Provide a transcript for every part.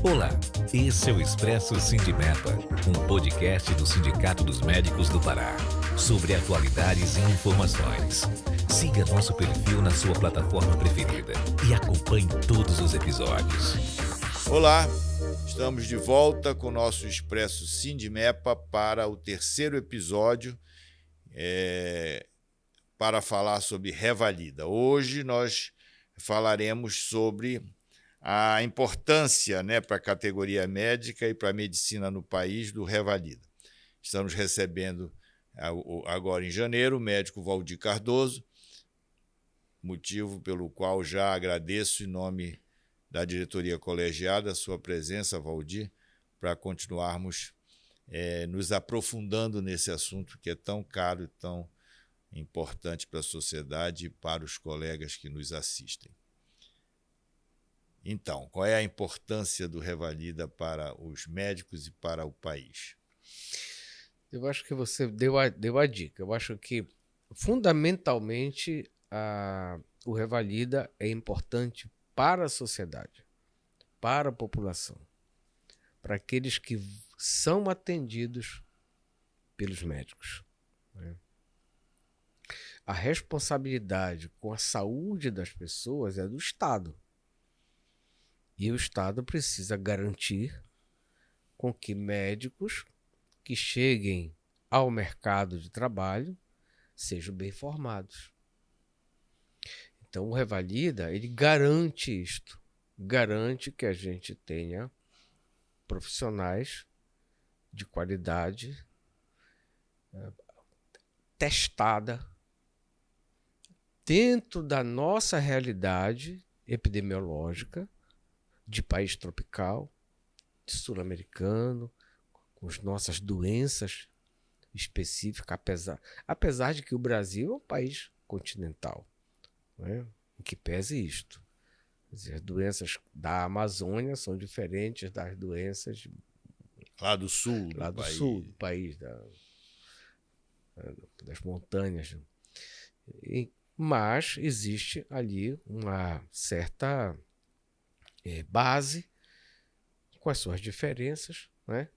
Olá, esse é o Expresso Sindimepa, um podcast do Sindicato dos Médicos do Pará, sobre atualidades e informações. Siga nosso perfil na sua plataforma preferida e acompanhe todos os episódios. Olá, estamos de volta com o nosso Expresso Sindimepa para o terceiro episódio para falar sobre Revalida. Hoje nós falaremos sobre a importância para a categoria médica e para a medicina no país do Revalida. Estamos recebendo agora em janeiro o médico Valdir Cardoso, motivo pelo qual já agradeço em nome da diretoria colegiada a sua presença, Valdir, para continuarmos nos aprofundando nesse assunto que é tão caro e tão importante para a sociedade e para os colegas que nos assistem. Então, qual é a importância do Revalida para os médicos e para o país? Eu acho que você deu a dica. Eu acho que, fundamentalmente, o Revalida é importante para a sociedade, para a população, para aqueles que são atendidos pelos médicos, né? A responsabilidade com a saúde das pessoas é do Estado. E o Estado precisa garantir com que médicos que cheguem ao mercado de trabalho sejam bem formados. Então, o Revalida, ele garante isto, garante que a gente tenha profissionais de qualidade testada dentro da nossa realidade epidemiológica de país tropical, de sul-americano, com as nossas doenças específicas, apesar de que o Brasil é um país continental, né, em que pese isto. Quer dizer, as doenças da Amazônia são diferentes das doenças lá do sul do país, das montanhas. Mas existe ali uma certa base com as suas diferenças, né?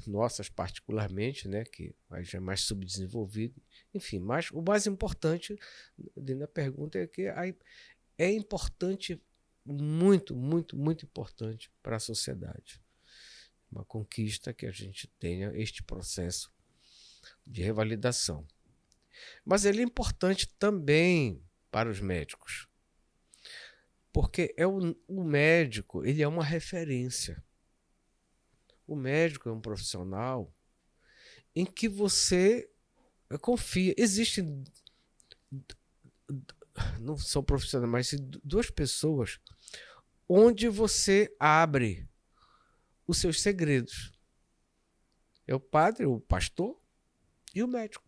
Nossas particularmente, né? Que aí já é mais subdesenvolvido. Enfim, mas o mais importante na pergunta é que é importante, muito, muito, muito importante para a sociedade. Uma conquista que a gente tenha este processo de revalidação. Mas ele é importante também para os médicos, porque o médico, ele é uma referência. O médico é um profissional em que você confia. Existem, não são profissionais, mas duas pessoas onde você abre os seus segredos. É o padre, o pastor e o médico,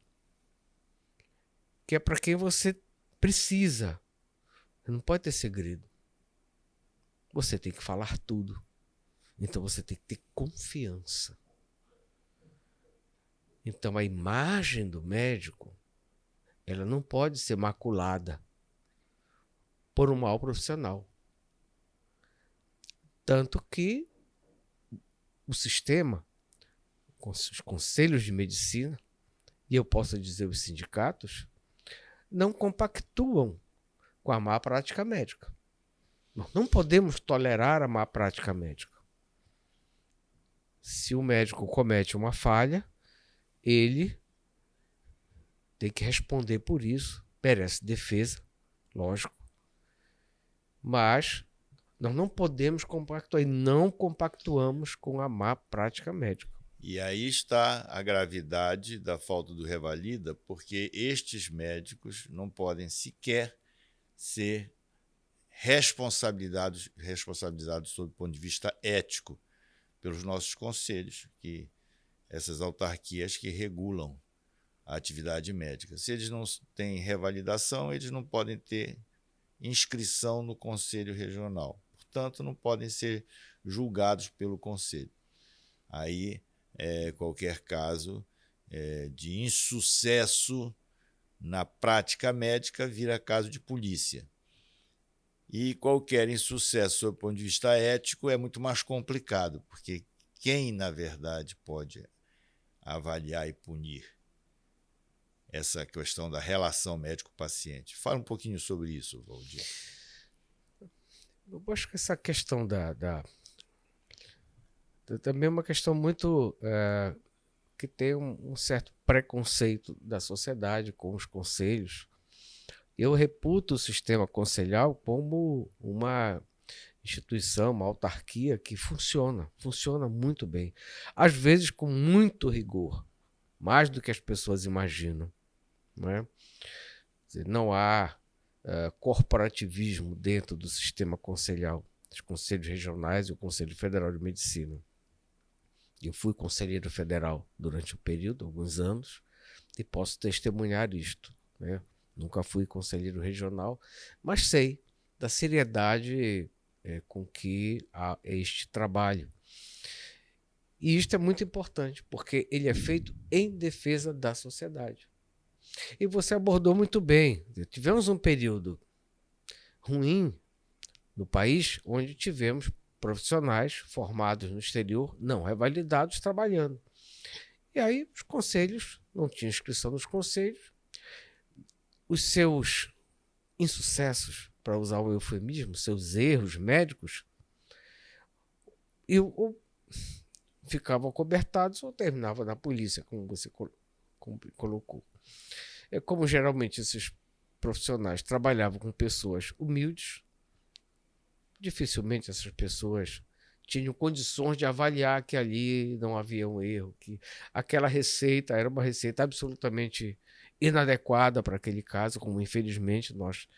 que é para quem você precisa. Não pode ter segredo. Você tem que falar tudo. Então você tem que ter confiança. Então a imagem do médico, ela não pode ser maculada por um mau profissional. Tanto que o sistema, com os conselhos de medicina, e eu posso dizer os sindicatos, não compactuam com a má prática médica. Nós não podemos tolerar a má prática médica. Se o médico comete uma falha, ele tem que responder por isso, merece defesa, lógico. Mas nós não podemos compactuar e não compactuamos com a má prática médica. E aí está a gravidade da falta do Revalida, porque estes médicos não podem sequer ser responsabilizados sob o ponto de vista ético pelos nossos conselhos, essas autarquias que regulam a atividade médica. Se eles não têm revalidação, eles não podem ter inscrição no Conselho Regional. Portanto, não podem ser julgados pelo Conselho. Aí, qualquer caso de insucesso na prática médica vira caso de polícia. E qualquer insucesso, sob o ponto de vista ético, é muito mais complicado, porque quem, na verdade, pode avaliar e punir essa questão da relação médico-paciente? Fala um pouquinho sobre isso, Valdir. Eu acho que essa questão também é uma questão muito que tem um certo preconceito da sociedade com os conselhos. Eu reputo o sistema conselhal como uma instituição, uma autarquia que funciona muito bem. Às vezes com muito rigor, mais do que as pessoas imaginam. Não é? Quer dizer, não há corporativismo dentro do sistema conselhal, dos conselhos regionais e o Conselho Federal de Medicina. Eu fui conselheiro federal durante um período, alguns anos, e posso testemunhar isto, né? Nunca fui conselheiro regional, mas sei da seriedade com que há este trabalho. E isto é muito importante, porque ele é feito em defesa da sociedade. E você abordou muito bem. Tivemos um período ruim no país, onde tivemos profissionais formados no exterior, não revalidados, trabalhando. E aí os conselhos, não tinham inscrição nos conselhos, os seus insucessos, para usar o eufemismo, seus erros médicos, ou ficavam cobertados ou terminavam na polícia, como você colocou. Como geralmente esses profissionais trabalhavam com pessoas humildes, dificilmente essas pessoas tinham condições de avaliar que ali não havia um erro, que aquela receita era uma receita absolutamente inadequada para aquele caso, como infelizmente nós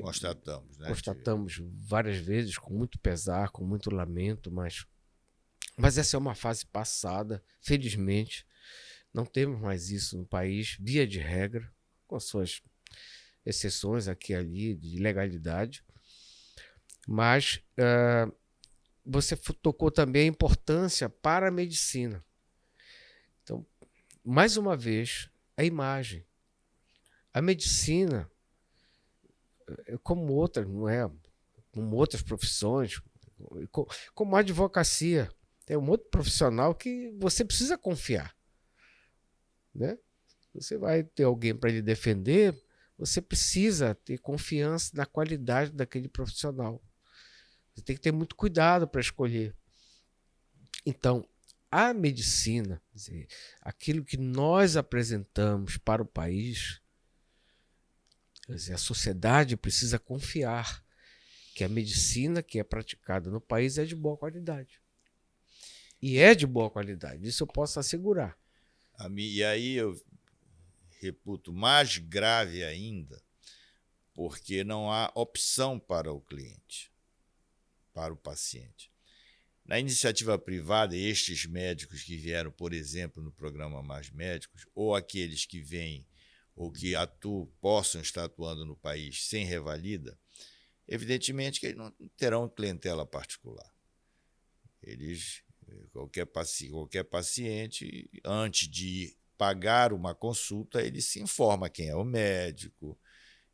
constatamos, né? Constatamos várias vezes, com muito pesar, com muito lamento, mas essa é uma fase passada, felizmente. Não temos mais isso no país, via de regra, com suas exceções aqui e ali de legalidade. Mas você tocou também a importância para a medicina. Então, mais uma vez, a imagem. A medicina, como outras, não é? Como outras profissões, como a advocacia, tem um outro profissional que você precisa confiar, né? Você vai ter alguém para lhe defender, você precisa ter confiança na qualidade daquele profissional. Você tem que ter muito cuidado para escolher. Então, a medicina, quer dizer, aquilo que nós apresentamos para o país, quer dizer, a sociedade precisa confiar que a medicina que é praticada no país é de boa qualidade. E é de boa qualidade, isso eu posso assegurar. E aí eu reputo mais grave ainda, porque não há opção para o cliente, para o paciente. Na iniciativa privada, estes médicos que vieram, por exemplo, no programa Mais Médicos, ou aqueles que vêm ou que possam estar atuando no país sem revalida, evidentemente que eles não terão clientela particular. Qualquer paciente, antes de pagar uma consulta, ele se informa quem é o médico,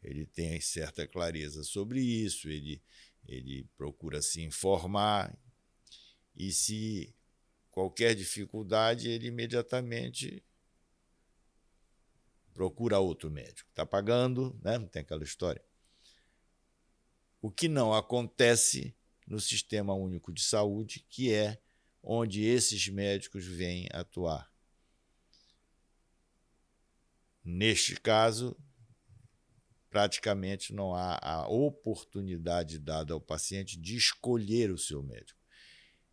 ele tem certa clareza sobre isso, ele procura se informar, e se qualquer dificuldade, ele imediatamente procura outro médico. Está pagando, né? Não tem aquela história. O que não acontece no Sistema Único de Saúde, que é onde esses médicos vêm atuar. Neste caso, praticamente não há a oportunidade dada ao paciente de escolher o seu médico.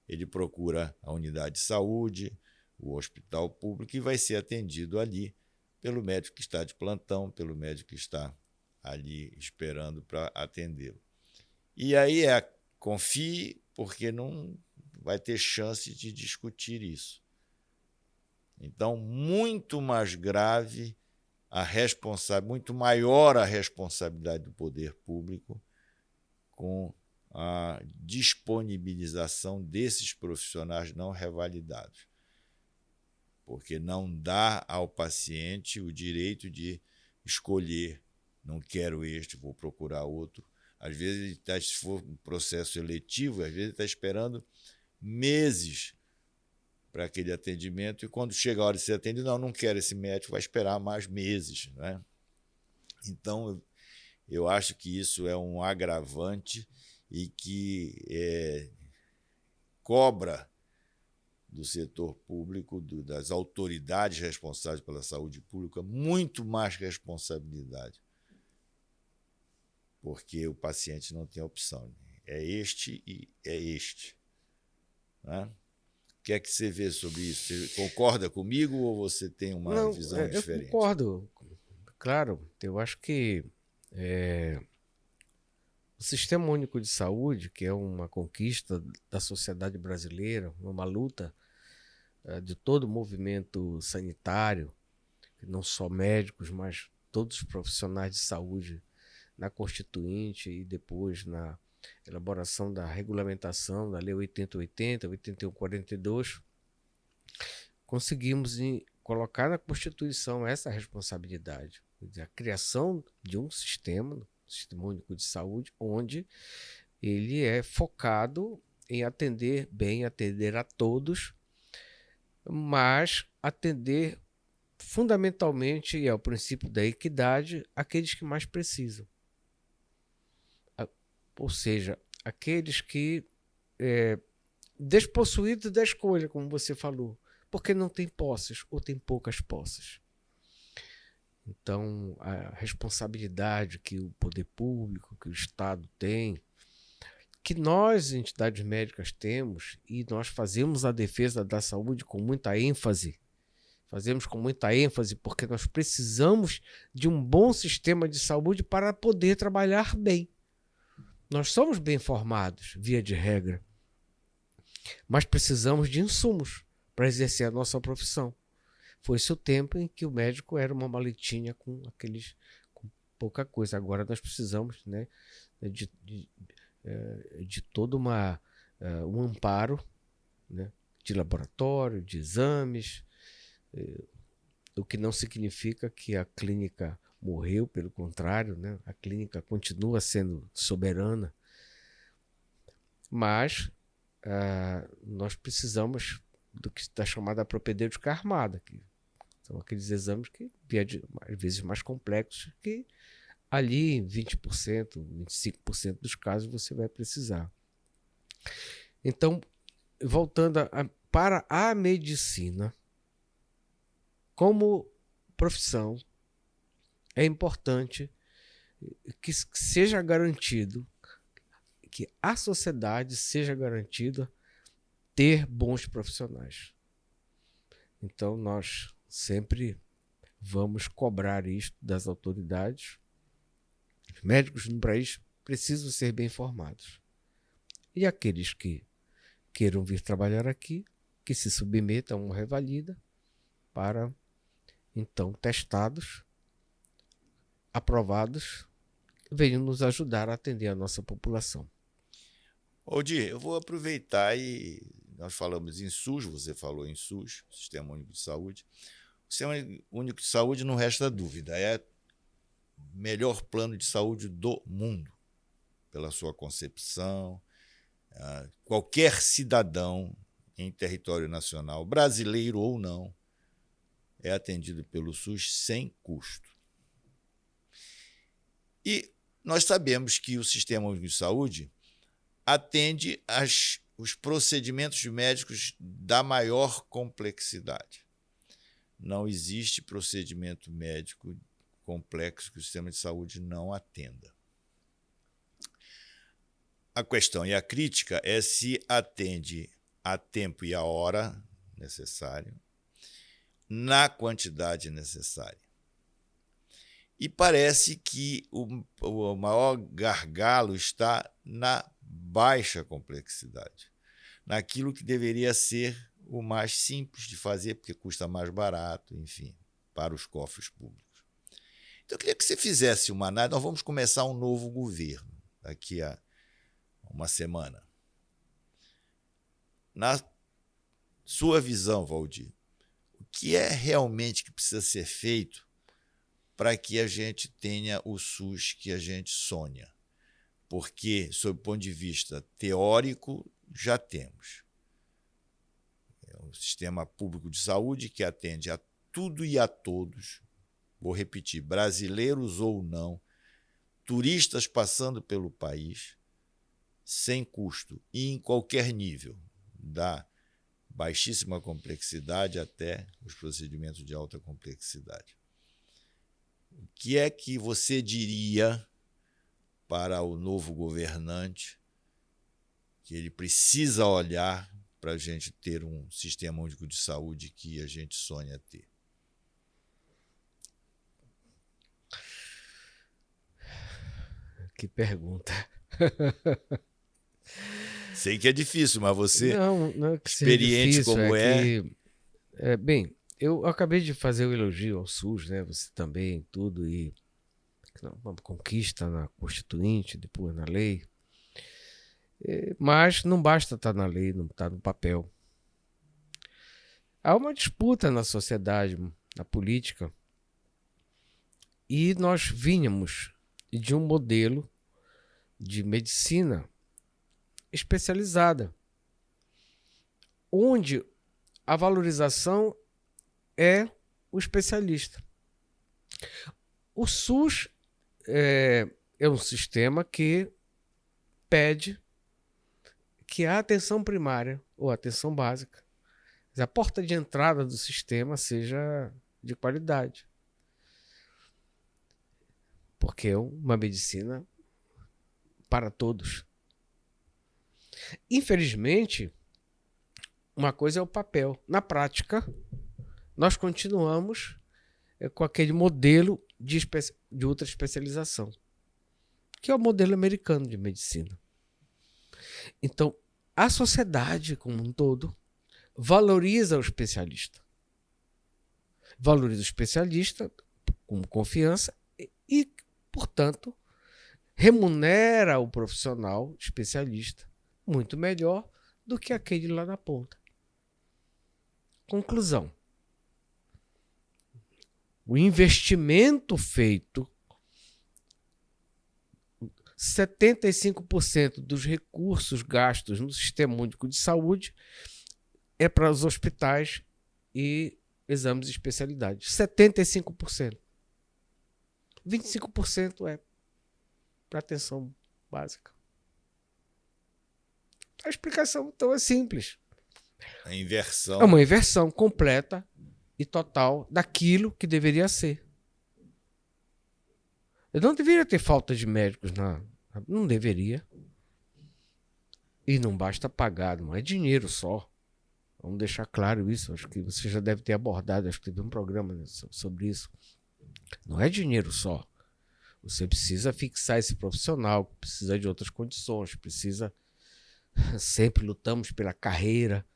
Ele procura a unidade de saúde, o hospital público, e vai ser atendido ali pelo médico que está de plantão, pelo médico que está ali esperando para atendê-lo. E aí confie, porque não vai ter chance de discutir isso. Então, muito mais grave muito maior a responsabilidade do poder público com a disponibilização desses profissionais não revalidados, porque não dá ao paciente o direito de escolher, não quero este, vou procurar outro, Às vezes, se for um processo eletivo, às vezes ele está esperando meses para aquele atendimento, e quando chega a hora de ser atendido, não quero esse médico, vai esperar mais meses. Né? Então, eu acho que isso é um agravante e que cobra do setor público, das autoridades responsáveis pela saúde pública, muito mais responsabilidade, porque o paciente não tem opção. É este e é este. Né? O que é que você vê sobre isso? Você concorda comigo ou você tem uma visão diferente? Eu concordo. Claro, eu acho que o Sistema Único de Saúde, que é uma conquista da sociedade brasileira, uma luta de todo o movimento sanitário, não só médicos, mas todos os profissionais de saúde, na Constituinte e depois na elaboração da regulamentação da Lei 8080, 8142, conseguimos colocar na Constituição essa responsabilidade, a criação de um sistema único de saúde, onde ele é focado em atender bem, atender a todos, mas atender fundamentalmente, e ao princípio da equidade, aqueles que mais precisam. Ou seja, aqueles que despossuídos da escolha, como você falou, porque não tem posses ou tem poucas posses. Então, a responsabilidade que o poder público, que o Estado tem, que nós, entidades médicas, temos, e nós fazemos a defesa da saúde com muita ênfase. Fazemos com muita ênfase porque nós precisamos de um bom sistema de saúde para poder trabalhar bem. Nós somos bem formados, via de regra, mas precisamos de insumos para exercer a nossa profissão. Foi-se o tempo em que o médico era uma maletinha com pouca coisa. Agora nós precisamos, né, de todo um amparo, né, de laboratório, de exames, o que não significa que a clínica morreu, pelo contrário, né, a clínica continua sendo soberana, mas nós precisamos do que está chamada propedêutica armada, que são aqueles exames que, às vezes, mais complexos, que ali em 20%, 25% dos casos você vai precisar. Então, voltando para a medicina, como profissão, é importante que seja garantido, que a sociedade seja garantida ter bons profissionais. Então, nós sempre vamos cobrar isto das autoridades. Os médicos no país precisam ser bem formados. E aqueles que queiram vir trabalhar aqui, que se submetam a uma revalida para, então, testados, aprovados, venham nos ajudar a atender a nossa população. Odir, eu vou aproveitar e nós falamos em SUS, você falou em SUS, Sistema Único de Saúde. O Sistema Único de Saúde, não resta dúvida, é o melhor plano de saúde do mundo, pela sua concepção. Qualquer cidadão em território nacional, brasileiro ou não, é atendido pelo SUS sem custo. E nós sabemos que o Sistema Único de Saúde atende os procedimentos médicos da maior complexidade. Não existe procedimento médico complexo que o sistema de saúde não atenda. A questão e a crítica é se atende a tempo e a hora necessário, na quantidade necessária. E parece que o maior gargalo está na baixa complexidade, naquilo que deveria ser o mais simples de fazer, porque custa mais barato, enfim, para os cofres públicos. Então, eu queria que você fizesse uma análise. Nós vamos começar um novo governo daqui a uma semana. Na sua visão, Valdir, o que é realmente que precisa ser feito para que a gente tenha o SUS que a gente sonha? porque, sob o ponto de vista teórico, já temos. É um sistema público de saúde que atende a tudo e a todos. Vou repetir, brasileiros ou não, turistas passando pelo país, sem custo e em qualquer nível, da baixíssima complexidade até os procedimentos de alta complexidade. O que é que você diria para o novo governante que ele precisa olhar para a gente ter um sistema único de saúde que a gente sonha ter? Que pergunta. Sei que é difícil, mas você, não é que seja experiente difícil, como bem, eu acabei de fazer o elogio ao SUS, né? Você também, tudo, e uma conquista na Constituinte, depois na lei. Mas não basta estar na lei, não está no papel. Há uma disputa na sociedade, na política, e nós vínhamos de um modelo de medicina especializada, onde a valorização é o especialista. O SUS é um sistema que pede que a atenção primária ou atenção básica, a porta de entrada do sistema seja de qualidade. Porque é uma medicina para todos. Infelizmente, uma coisa é o papel. Na prática, nós continuamos com aquele modelo de outra especialização, que é o modelo americano de medicina. Então, a sociedade como um todo valoriza o especialista. Valoriza o especialista com confiança e, portanto, remunera o profissional especialista muito melhor do que aquele lá na ponta. Conclusão. O investimento feito, 75% dos recursos gastos no Sistema Único de Saúde é para os hospitais e exames de especialidade. 75%. 25% é para atenção básica. A explicação, então, é simples. A inversão. É uma inversão completa e total daquilo que deveria ser. Eu não deveria ter falta de médicos, não deveria. E não basta pagar, não é dinheiro só. Vamos deixar claro isso. Acho que você já deve ter abordado, acho que teve um programa sobre isso. Não é dinheiro só. Você precisa fixar esse profissional, precisa de outras condições, precisa... Sempre lutamos pela carreira.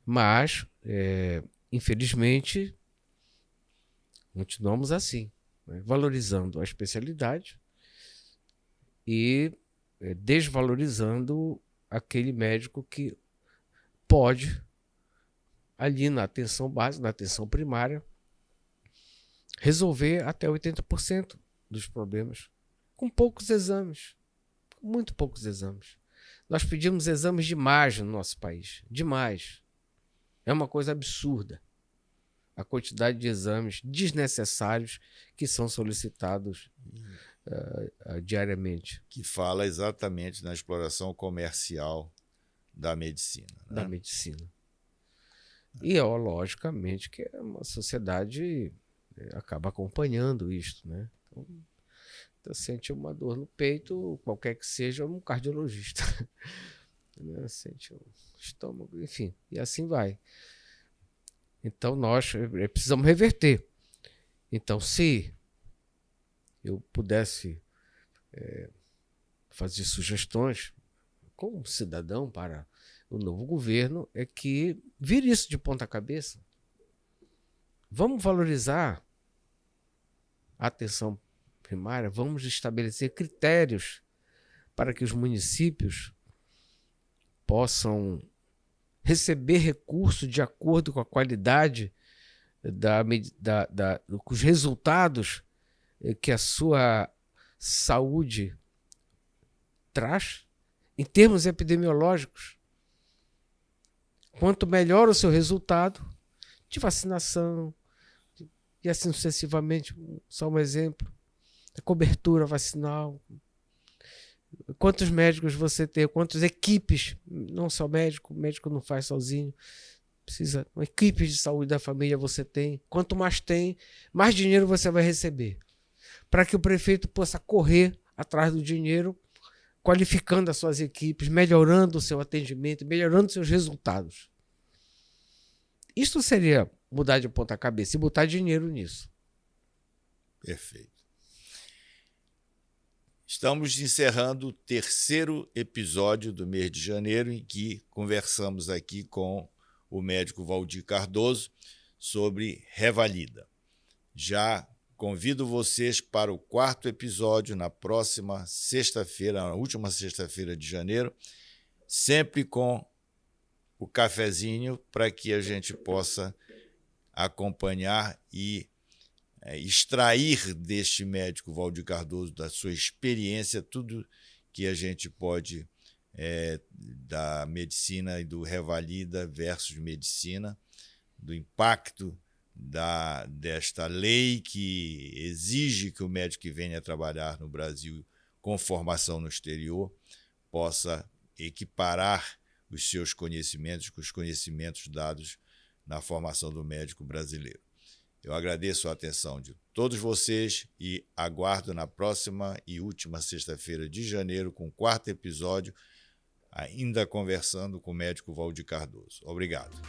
Mas, infelizmente, continuamos assim, né? Valorizando a especialidade e desvalorizando aquele médico que pode, ali na atenção básica, na atenção primária, resolver até 80% dos problemas com poucos exames, com muito poucos exames. Nós pedimos exames demais no nosso país, demais. É uma coisa absurda a quantidade de exames desnecessários que são solicitados diariamente. Que fala exatamente na exploração comercial da medicina. Né? Da medicina. E, logicamente, que uma sociedade acaba acompanhando isto, né? Então, sente uma dor no peito, qualquer que seja, um cardiologista. Sente um estômago, enfim, e assim vai. Então, nós precisamos reverter. Então, se eu pudesse fazer sugestões como cidadão para o novo governo, é que vire isso de ponta cabeça. Vamos valorizar a atenção primária, vamos estabelecer critérios para que os municípios possam receber recursos de acordo com a qualidade com os resultados que a sua saúde traz, em termos epidemiológicos. Quanto melhor o seu resultado de vacinação, e assim sucessivamente, só um exemplo, a cobertura vacinal, quantos médicos você tem, quantas equipes, não só médico, o médico não faz sozinho, precisa, uma equipe de saúde da família você tem, quanto mais tem, mais dinheiro você vai receber, para que o prefeito possa correr atrás do dinheiro, qualificando as suas equipes, melhorando o seu atendimento, melhorando seus resultados. Isso seria mudar de ponta cabeça e botar dinheiro nisso. Perfeito. Estamos encerrando o 3º episódio do mês de janeiro, em que conversamos aqui com o médico Valdir Cardoso sobre Revalida. Já convido vocês para o 4º episódio na próxima sexta-feira, na última sexta-feira de janeiro, sempre com o cafezinho, para que a gente possa acompanhar e extrair deste médico Valdir Cardoso, da sua experiência, tudo que a gente pode da medicina e do Revalida versus medicina, do impacto desta lei que exige que o médico que venha trabalhar no Brasil com formação no exterior possa equiparar os seus conhecimentos com os conhecimentos dados na formação do médico brasileiro. Eu agradeço a atenção de todos vocês e aguardo na próxima e última sexta-feira de janeiro com o 4º episódio, ainda conversando com o médico Valdir Cardoso. Obrigado.